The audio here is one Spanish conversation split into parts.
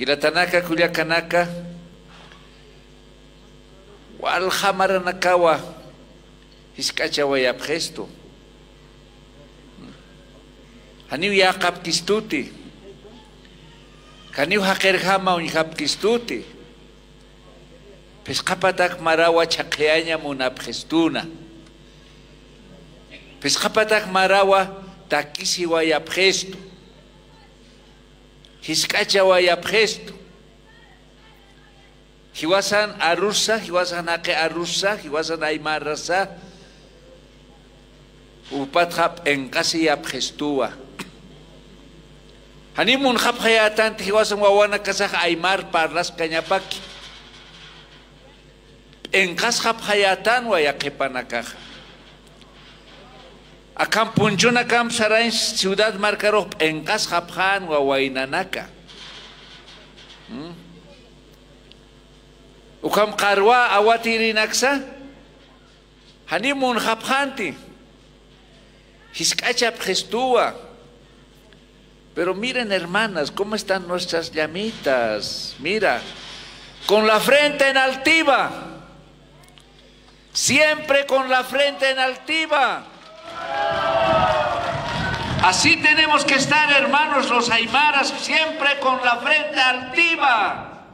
Gilatanaka kullakanaka walhamaranakawa hiskachawayapgesto haniw yaqaptistuti kaniw haqirjama uñhaptistuti pesqapatak marawa chaqeaña munapgestuna pesqapatak marawa takisiwayapgesto hiskachawayapgesto hiwasan arusa hiwasan aqe arusa hiwasan aymarasa upatjap enqasiyapgestuwa hanimun haphayatanti hiwasan wawana kasaj aymar parlas kañapaki enqas haphayatan wayaqipanakaja akam punchuna kam sarain ciudad marcaro enqas haphan wawainanaka ukam qarwa awatirinaksa hanimun haphanti hiskachapgestuwa. Pero miren, hermanas, cómo están nuestras llamitas. Mira, con la frente en altiva, siempre con la frente en altiva. Así tenemos que estar, hermanos, los aymaras, siempre con la frente altiva.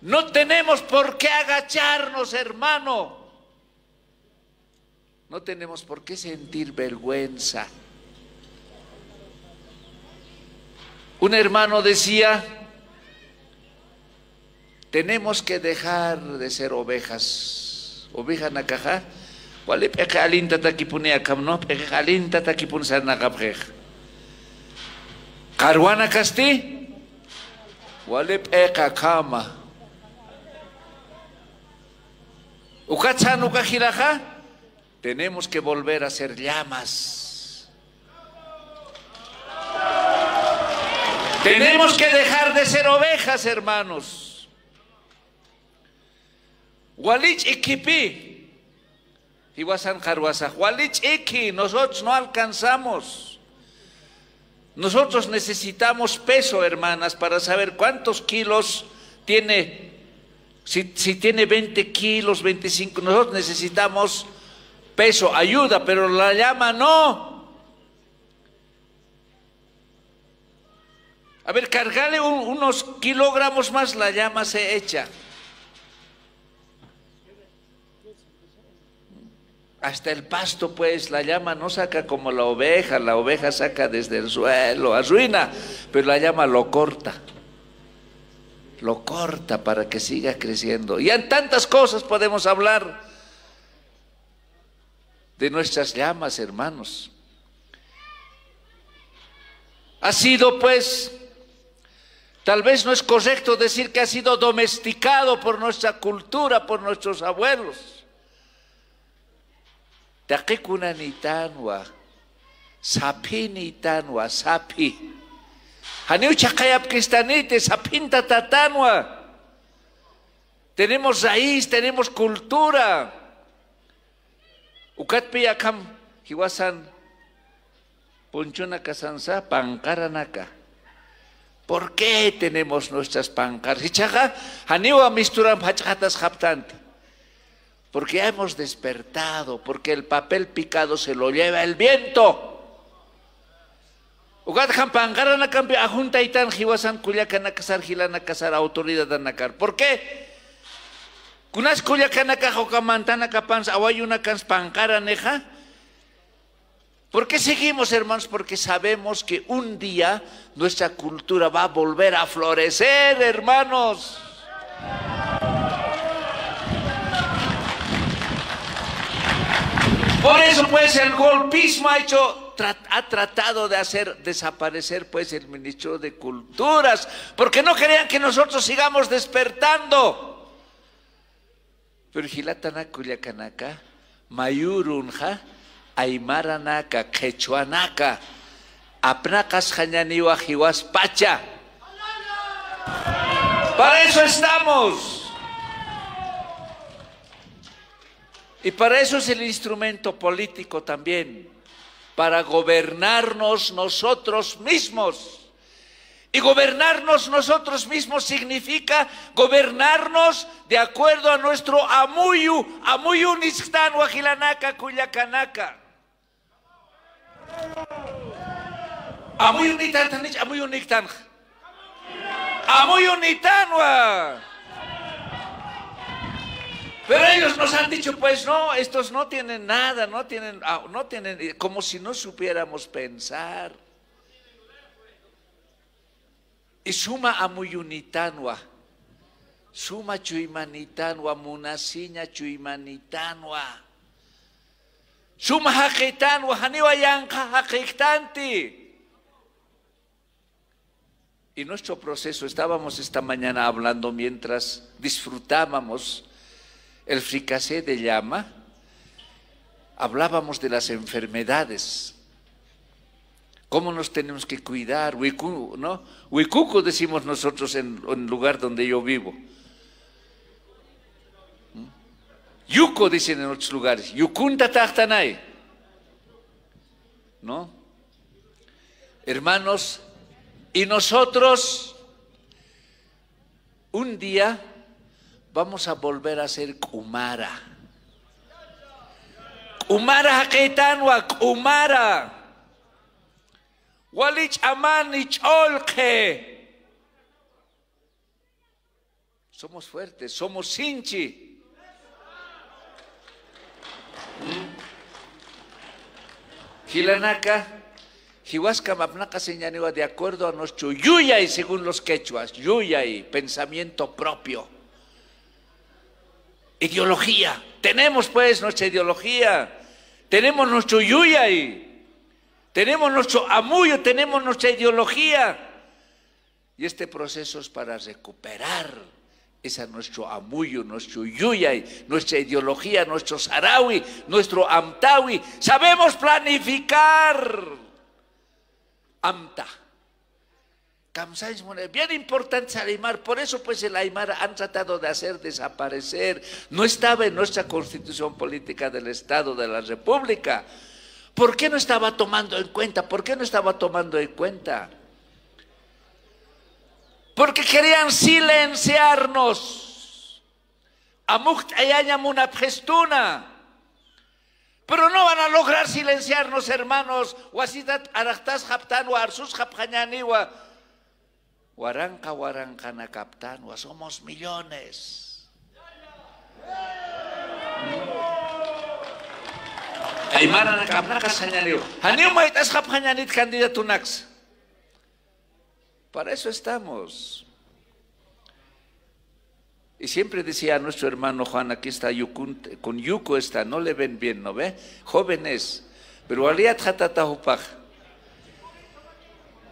No tenemos por qué agacharnos, hermano. No tenemos por qué sentir vergüenza. Un hermano decía, tenemos que dejar de ser ovejas. Oveja nakaja, wale peke alinta takipunia kamno, peke alinta takipun sarnakaprej. Karwana kasti, wale peke kama. Ukatsan ukajilaja, tenemos que volver a ser llamas. Tenemos que dejar de ser ovejas, hermanos. Walich ikipi. Iwasan karwasa. Walich iki. Nosotros no alcanzamos. Nosotros necesitamos peso, hermanas, para saber cuántos kilos tiene. Si tiene 20 kilos, 25. Nosotros necesitamos peso, ayuda, pero la llama no. A ver, cargale unos kilogramos más, la llama se echa. Hasta el pasto, pues, la llama no saca como la oveja saca desde el suelo, arruina, pero la llama lo corta para que siga creciendo. Y en tantas cosas podemos hablar de nuestras llamas, hermanos. Ha sido, pues, tal vez no es correcto decir que ha sido domesticado por nuestra cultura, por nuestros abuelos. Taqikunanitanwa, sapinitanwa, sapi. Haniu chaqayapkistanite, sapinta tatanwa. Tenemos raíz, tenemos cultura. Ukatpi akam hiwasan punchuna kasansa pankaranaka. ¿Por qué tenemos nuestras pancartas? Porque ya hemos despertado, porque el papel picado se lo lleva el viento. ¿Por qué? Kunas kuyakanaka hokamantana kapans awayuna kans pankaraneja. ¿Por qué seguimos, hermanos? Porque sabemos que un día nuestra cultura va a volver a florecer, hermanos. Por eso, pues, el golpismo ha tratado de hacer desaparecer, pues, el Ministerio de Culturas, porque no querían que nosotros sigamos despertando. Pero Gilatanaka Kuyakanaka, Mayurunja, Aymaranaka, Quechuanaka, Apnakas Jañaniwa Jiwas Pacha. Para eso estamos. Y para eso es el instrumento político también, para gobernarnos nosotros mismos Y gobernarnos nosotros mismos significa gobernarnos de acuerdo a nuestro amuyu, amuyu nistan wajilanaka kuyakanaka. Amuyu nitan tanich, amuyu niktan. Amuyu nitanwa. Pero ellos nos han dicho, pues no, estos no tienen nada, no tienen, como si no supiéramos pensar. Y suma amuyunitanwa, suma chuimanitanwa, munasiña chuimanitanwa, suma haqitanwa, haniwa yanka haqitanti. Y nuestro proceso, estábamos esta mañana hablando mientras disfrutábamos el fricasé de llama, hablábamos de las enfermedades. ¿Cómo nos tenemos que cuidar? ¿No? Huicuco decimos nosotros en el lugar donde yo vivo. Yuco dicen en otros lugares. Yucunta tachtanay. ¿No? Hermanos, y nosotros un día vamos a volver a ser Kumara. Kumara haketanwa, Kumara. Walich amanich olke. Somos fuertes, somos sinchi. Hilanaka, Hiwaska Mapnaka señaniwa de acuerdo a nuestro yuyay según los quechuas, yuyay, pensamiento propio. Ideología. Tenemos pues nuestra ideología. Tenemos nuestro yuyay. Tenemos nuestro amuyo, tenemos nuestra ideología. Y este proceso es para recuperar ese nuestro amuyo, nuestro yuyay, nuestra ideología, nuestro sarawi, nuestro amtawi. Sabemos planificar. Amta. Bien importante el Aymar, por eso pues el Aymar han tratado de hacer desaparecer. No estaba en nuestra constitución política del Estado de la República. ¿Por qué no estaba tomando en cuenta? ¿Por qué no estaba tomando en cuenta? Porque querían silenciarnos. Pero no van a lograr silenciarnos, hermanos. Somos millones. Para eso estamos. Y siempre decía nuestro hermano Juan, aquí está con Yuko está, no le ven bien, ¿no ve? Jóvenes, pero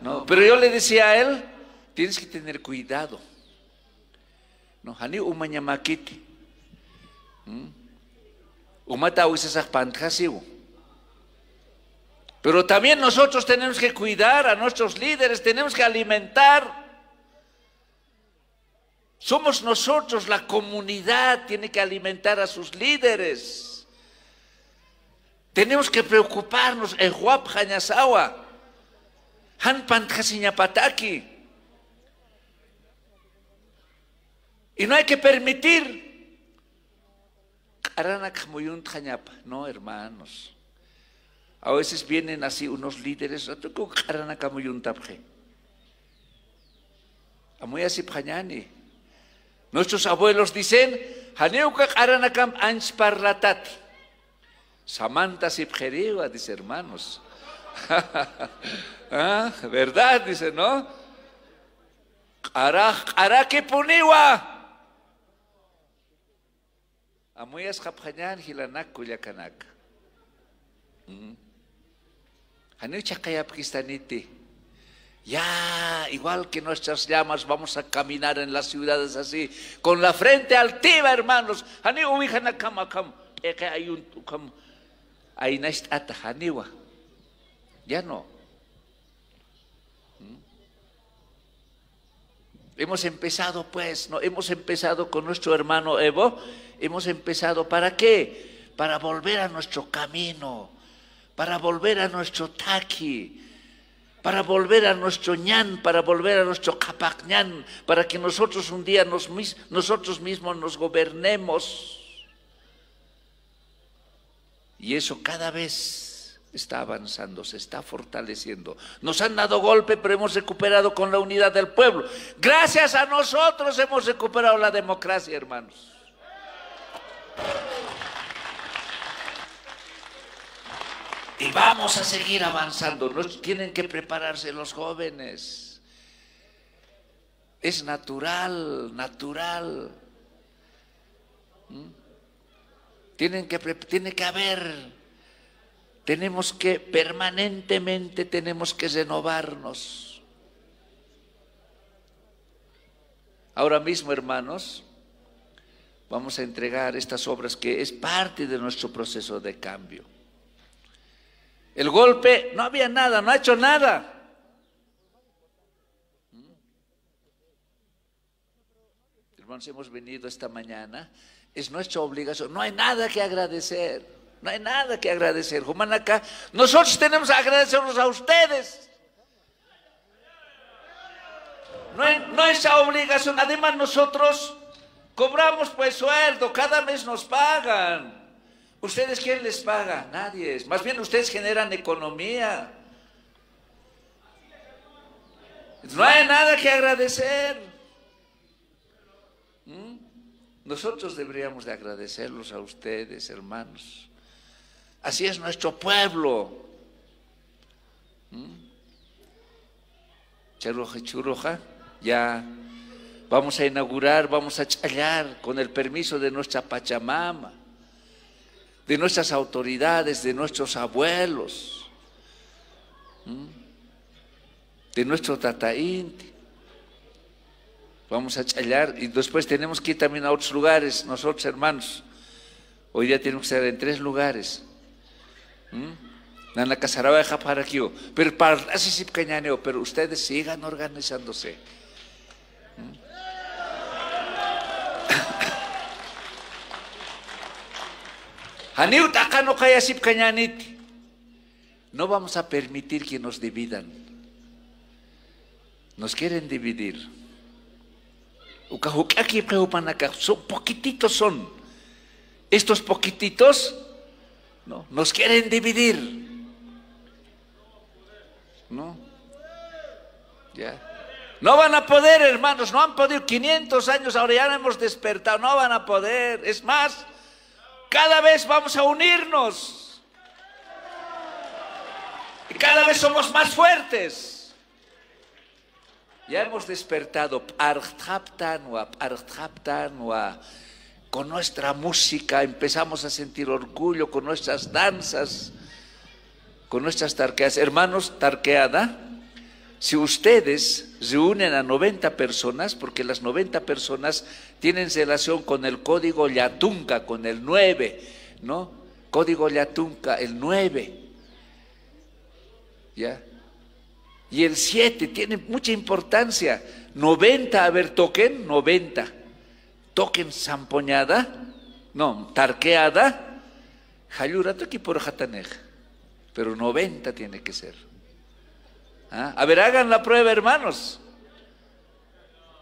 no, pero yo le decía a él, tienes que tener cuidado. No, hani umañamakiti. Pero también nosotros tenemos que cuidar a nuestros líderes, tenemos que alimentar. Somos nosotros, la comunidad tiene que alimentar a sus líderes. Tenemos que preocuparnos. En Huap Hañasawa, Han Pantjasiñapataki. Y no hay que permitir. No, hermanos. A veces vienen así unos líderes. Muy así pañani. Nuestros abuelos dicen, Samantha Sipjeriwa, dice hermanos. ¿Ah? ¿Verdad? Dice, ¿no? Araki puniwa. Amuyas kapjañan hilanak kuyakanak. Haneu chakayap kistaniti. Ya, igual que nuestras llamas, vamos a caminar en las ciudades así, con la frente altiva, hermanos. Haneu uijanakamakam, ekayuntukam, ainastata haniwa. Ya no. Hemos empezado pues, no, hemos empezado con nuestro hermano Evo, hemos empezado ¿para qué? Para volver a nuestro camino, para volver a nuestro taqui, para volver a nuestro ñan, para volver a nuestro capacñán, para que nosotros un día nosotros mismos nos gobernemos. Y eso cada vez está avanzando, se está fortaleciendo. Nos han dado golpe, pero hemos recuperado con la unidad del pueblo. Gracias a nosotros hemos recuperado la democracia, hermanos. Y vamos a seguir avanzando. Tienen que prepararse los jóvenes. Es natural, natural. Tiene que haber, permanentemente tenemos que renovarnos. Ahora mismo, hermanos, vamos a entregar estas obras que es parte de nuestro proceso de cambio. El golpe, no había nada, no ha hecho nada. Hermanos, hemos venido esta mañana, es nuestra obligación, no hay nada que agradecer, no hay nada que agradecer. Jumanacá, nosotros tenemos que agradecernos a ustedes. No es esa obligación, además nosotros cobramos pues sueldo, cada mes nos pagan. ¿Ustedes quién les paga? Nadie. Más bien ustedes generan economía. No hay nada que agradecer. Nosotros deberíamos de agradecerlos a ustedes, hermanos. Así es nuestro pueblo. Charoja, churoja, ya vamos a inaugurar, vamos a chayar con el permiso de nuestra Pachamama, de nuestras autoridades, de nuestros abuelos, de nuestro tataínti. Vamos a chayar y después tenemos que ir también a otros lugares, nosotros hermanos. Hoy día tenemos que estar en 3 lugares. Nana Casaraba deja para aquí, pero para así pero ustedes sigan organizándose. No vamos a permitir que nos dividan. Nos quieren dividir. Son poquititos son. Estos poquititos no, nos quieren dividir. No. Ya. No van a poder, hermanos, no han podido. 500 años, ahora ya no hemos despertado. No van a poder. Es más, cada vez vamos a unirnos. Y cada vez somos más fuertes. Ya hemos despertado. Con nuestra música empezamos a sentir orgullo, con nuestras danzas, con nuestras tarqueadas. Hermanos, tarqueada, si ustedes reúnen a 90 personas, porque las 90 personas tienen relación con el código Llatunca, con el 9, ¿no? Código Llatunca, el 9, ¿ya? Y el 7 tiene mucha importancia. 90, a ver, toquen, 90. Toquen zampoñada, no, tarqueada, jayurato aquí por jatanej, pero 90 tiene que ser. A ver, hagan la prueba, hermanos.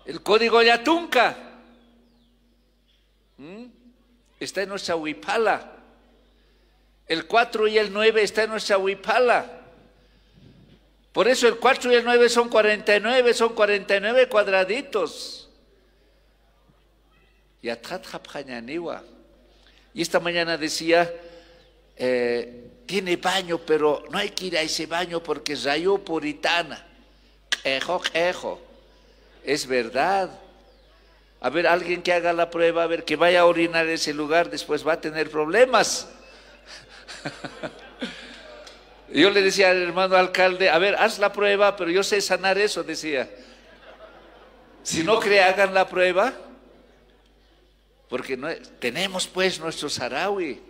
El código Llatunca está en nuestra huipala. El 4 y el 9 está en nuestra huipala. Por eso el 4 y el 9 son 49 cuadraditos. Y esta mañana decía, tiene baño, pero no hay que ir a ese baño porque es rayo puritana. Quejo. Es verdad. A ver, alguien que haga la prueba, a ver, que vaya a orinar en ese lugar, después va a tener problemas. Yo le decía al hermano alcalde, a ver, haz la prueba, pero yo sé sanar eso, decía. Si no cree, hagan la prueba. Porque no, tenemos pues nuestro sarawi.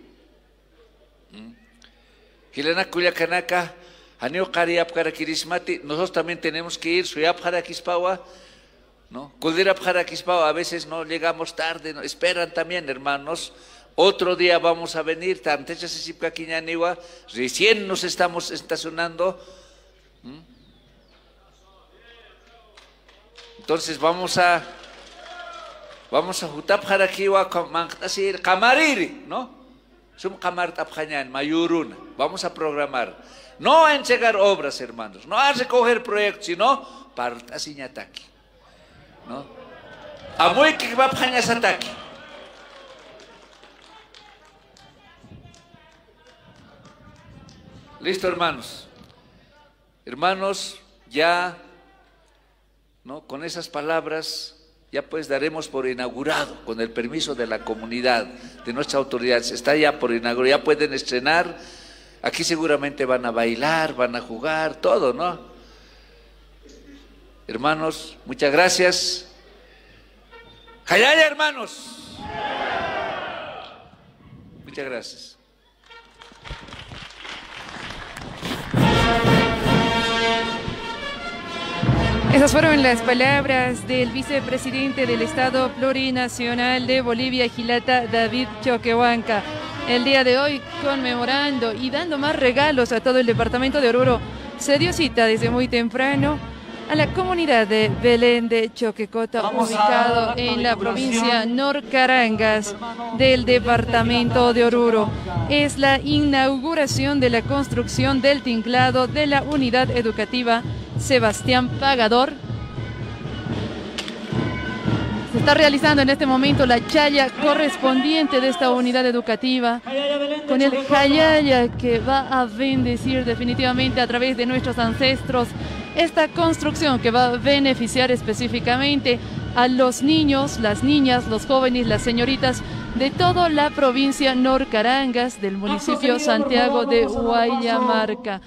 Nosotros también tenemos que ir. ¿No? A veces no llegamos tarde, ¿no? Esperan también, hermanos. Otro día vamos a venir. Recién nos estamos estacionando. Entonces vamos a jutapjar aquí wa manqtasir kamariri, ¿no? Sum kamar tapjañan mayuruna. Vamos a programar. No a entregar obras, hermanos, no a recoger proyectos, sino para asiñataki, ¿no? A muy que va ataki. Listo, hermanos. Hermanos, ya, ¿no? Con esas palabras ya pues daremos por inaugurado, con el permiso de la comunidad, de nuestras autoridades. Está ya por inaugurado, ya pueden estrenar. Aquí seguramente van a bailar, van a jugar, todo, ¿no? Hermanos, muchas gracias. ¡Jayaya, hermanos! Muchas gracias. Esas fueron las palabras del vicepresidente del Estado Plurinacional de Bolivia, Jilata David Choquehuanca. El día de hoy, conmemorando y dando más regalos a todo el departamento de Oruro, se dio cita desde muy temprano a la comunidad de Belén de Choquecota, ubicado en la provincia Norcarangas del departamento de Oruro. Es la inauguración de la construcción del tinglado de la unidad educativa Sebastián Pagador. Se está realizando en este momento la chaya correspondiente de esta unidad educativa con el jayaya que va a bendecir definitivamente a través de nuestros ancestros esta construcción que va a beneficiar específicamente a los niños, las niñas, los jóvenes, las señoritas de toda la provincia Norcarangas del municipio Santiago de Huayamarca.